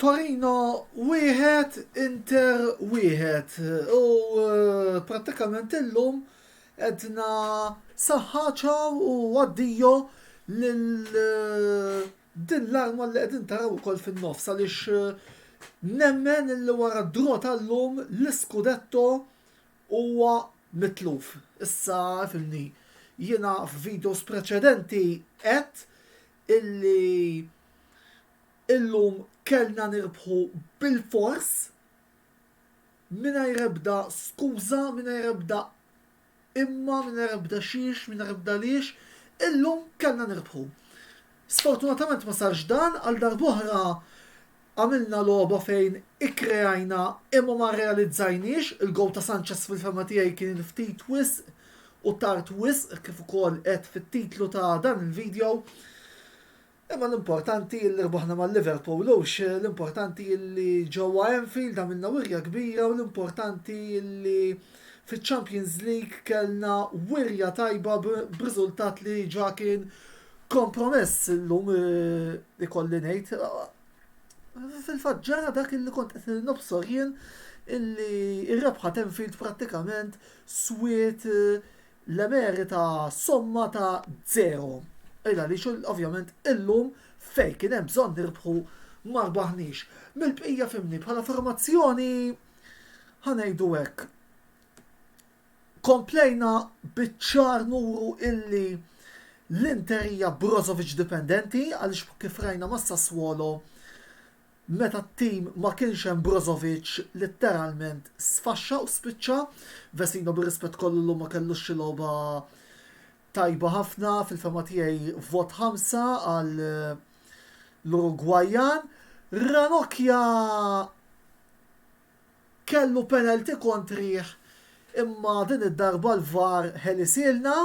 Torino wieħed Inter wieħed u prattikament illum edna saħħaċa u għaddijo lil din l-arma li qegħdin taraw ukoll fin-nofs għaliex nemmen illi wara d-dro tal-lum l-iskudetto huwa mitluf. Issa filni jiena f'videos preċedenti qed illi illum kellna nirbħu bil-fors mingħajr ebda skuża, mingħajr ebda imma, mingħajr ebda xiex, mingħajr ebda liex, illum kellna nirbħu. Sfortunatament ma sarx dan, għal darb'oħra għamilna logħba fejn ikkreajna imma ma realizzajniex, il-gowl ta' Sanchez fil-fema tiegħi kien ftit wisq u tard wisq kif ukoll qed fit-titlu ta' dan il-video. Imma l-importanti li rbaħna mal-Liverpool l-importanti li ġewwa Anfield għamilna wirja kbira u l-importanti li fiċ-Champions League kellna wirja tajba b'riżultat li ġa kien kompromess illum ikolli ngħid. Fil-fatt ġara dak illi kont qed nobsor jien illi ir-rebħa Anfield prattikament swiet l-emerita somma ta' 0. Illa li ovvjament illum fej kien hemm bżonn nirbħu ma rbaħniex. Mill-bqija fimni bħala formazzjoni ħanejdu hekk. Komplejna biċ-ċar nuru illi l-Inter hija Brozovic dipendenti għaliex kif rajna ma' Sassuolo meta t-tim ma kienx hemm Brozovic letteralment sfaxxa u spiċċa, Vesino bir-rispett kollu llum ma kellux xi logħba tajba ħafna fil-fema tiegħi vot 5 għal l-Urugwajjan. Ranocchia kellu penalty kontrih imma din id-darba l-VAR ħelisilna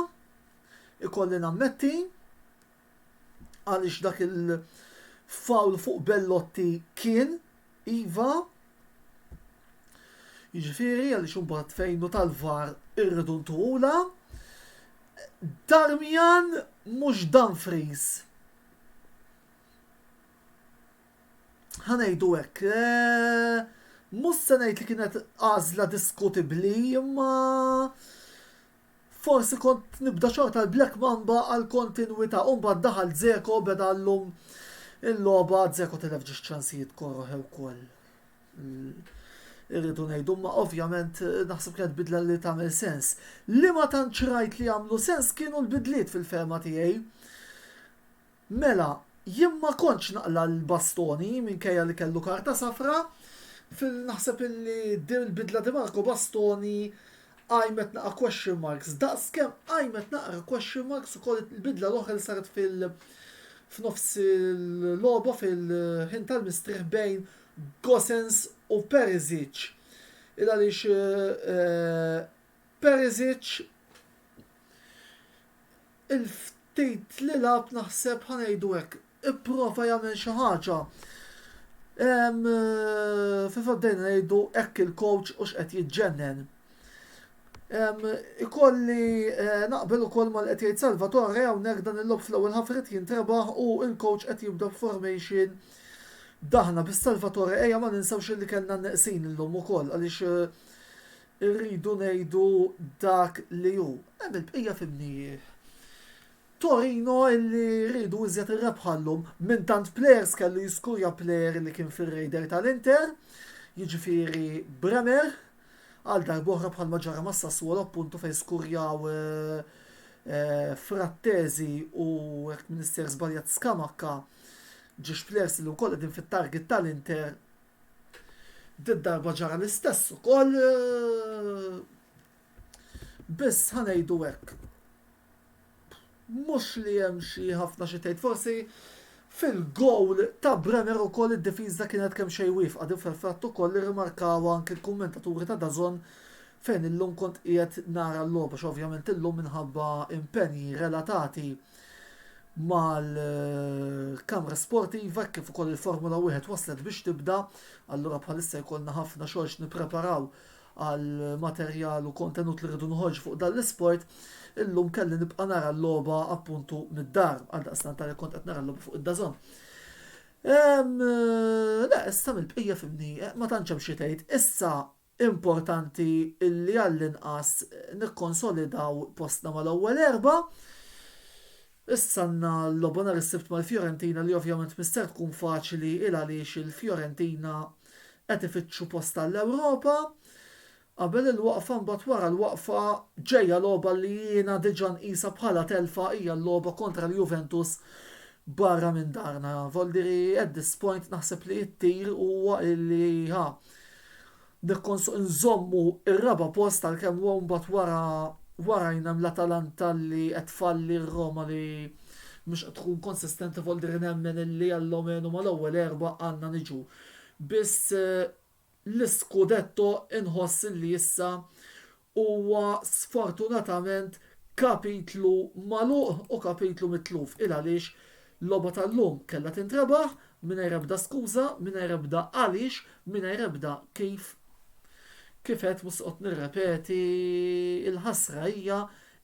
ikolli nammetti għaliex dak il-fawl fuq Bellotti kien iva. Jiġifieri għaliex imbagħad fejnu tal-VAR irridu ntuħula. Darmian mhux Dumfries. Ħanejdu hekk. Mhux se ngħid li kienet għażla diskutibbli, imma forsi kont nibda xorta l-Black Mamba għal kontinwità u mbagħad daħal Dzeko beda llum il-logħba Dzeko telef ġiex ċansijiet korroħ ukoll. Irridu ngħidu, ma ovvjament naħseb kienet bidla li tagħmel sens. Li ma tantx rajt li jagħmlu sens kienu l-bidliet fil-ferma tiegħi. Mela, jien ma kontx naqla l-Bastoni minkejja li kellu karta safra, naħseb illi din il-bidla di Marco Bastoni għajmet naqa question marks. Daqskemm għajmet naqra question marks ukoll il-bidla l-oħra li saret f'nofs il-logħba fil-ħin tal-mistrieħ bejn Gosens u Perisic. Għaliex Perisic il-ftit li lab naħseb ħanejdu hekk ipprova jagħmel xi ħaġa. Fil-faddejna ngħidu hekk il-coach u x'qed jiġġennen. Ikolli naqbel ukoll mal qed jgħid Salvatore hawnhekk dan il-lob fl-ewwel ħafret jintrebaħ u il-coach qed jibda formation daħna bis-Salvatore ejja ma ninsawx li kellna neqsin illum ukoll għaliex irridu ngħidu dak li hu. Il-bqija fimni Torino illi rridu iżjed ir-rebħa llum minn tant plejers kellu jiskurja plejer li kien fir-rejder tal-Inter, jiġifieri Bremer għal darb'oħra bħalma ġara ma' Sassuolo appuntu fejn skurjaw Frattesi u hekk Minister żbaljat Skamakka ġiex plejers li wkoll qegħdin fit-target tal-Inter d-darba ġara l-istess ukoll biss ħanejdu hekk. Mhux li hemm xi ħafna xi tgħid forsi fil-gowl ta' Bremer ukoll id-difiża kienet kemm xejn wifqa din fil-fatt ukoll irrimarkaw anke l-kummentaturi ta' DAZN fejn illum kont qiegħed nara l-logħba x'ovvjament illum minħabba impenji relatati mal-kamra sportiva kif ukoll il-Formula 1 waslet biex tibda, allura bħalissa jkollna ħafna xogħol nippreparaw għal materjal u kontenut li rridu nħoġġ fuq dan l-isport. Illum kelli nibqa' nara l-logħba appuntu mid-dar għal daqstant tal kont qed nara l-logħba fuq id-DAZN. La, issa mill-bqija fimni, ma tantx hemm xi tgħid. Issa importanti illi għall-inqas nikkonsolidaw postna mal-ewwel erba'. Issa għandna l-logħba risibt mal-Fjorentina li ovvjament mister tkun faċli il għaliex il-Fjorentina qed ifittxu posta l-Ewropa. Qabel il-waqfa mbagħad wara l-waqfa ġejja logħba li jiena diġà nqisha bħala telfa hija l-logħba kontra l-Juventus barra minn darna. Voldiri at this point naħseb li jittir huwa illi nżommu ir-raba post tal-kemm huwa mbagħad warajna l-Atalanta li qed tfalli r-Roma li mhux qed tkun konsistenti voldiri nemmen illi għall-omenu mal-ewwel erba' għandna niġu. Biss l-iskudetto inħoss li issa huwa sfortunatament kapitlu magħluq u kapitlu mitluf il għaliex l-logħba tal-lum kellha tintrebaħ mingħajr ebda skuża, mingħajr ebda għaliex, mingħajr ebda kif qed musqot nirrepeti il-ħasra hija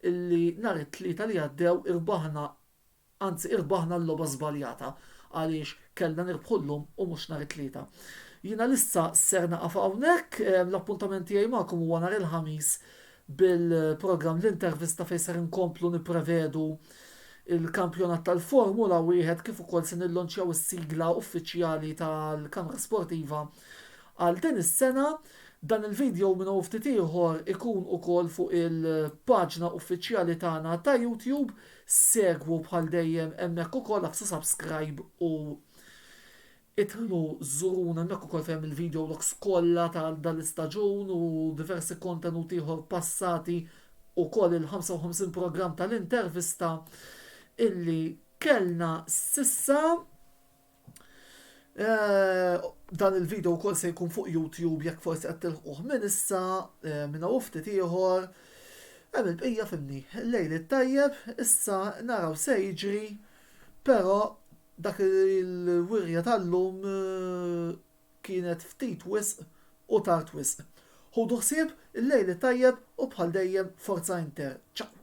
illi nhar it-tlieta li għaddew irbaħna l-logħba żbaljata għaliex kellna nirbħu llum u mhux nhar it-tlieta. Jiena lissa ser naqaf hawnhekk, l-appuntament tiegħi magħkom huwa nhar il-ħamis bil-programm l-intervista fejn ser inkomplu nipprevedu il-kampjonat tal-Formula wieħed kif ukoll se nillonċjaw is-sigla uffiċjali tal-Kamra Sportiva għal din is-sena. Dan il-video minn ftit ieħor ikun ukoll fuq il-paġna uffiċjali tagħna ta' YouTube. Segwu bħal dejjem hemmhekk ukoll aqsu subscribe u idħlu żuruna hemmhekk ukoll fejn il-video logs kollha tal dal-istaġun u diversi kontenuti ieħor passati ukoll il-55 programm tal-intervista illi kellna sissa. Dan il-video wkoll se jkun fuq YouTube jekk forsi qed tilħuh minn issa minn ftit ieħor. Hemm il-bqija fimni. Lejl it-tajjeb, issa naraw se jiġri, però dak il-wirja tal-lum kienet ftit wisq u tard wisq. Ħudu ħsieb il-lejl it-tajjeb u bħal dejjem Forza Inter. Ciao.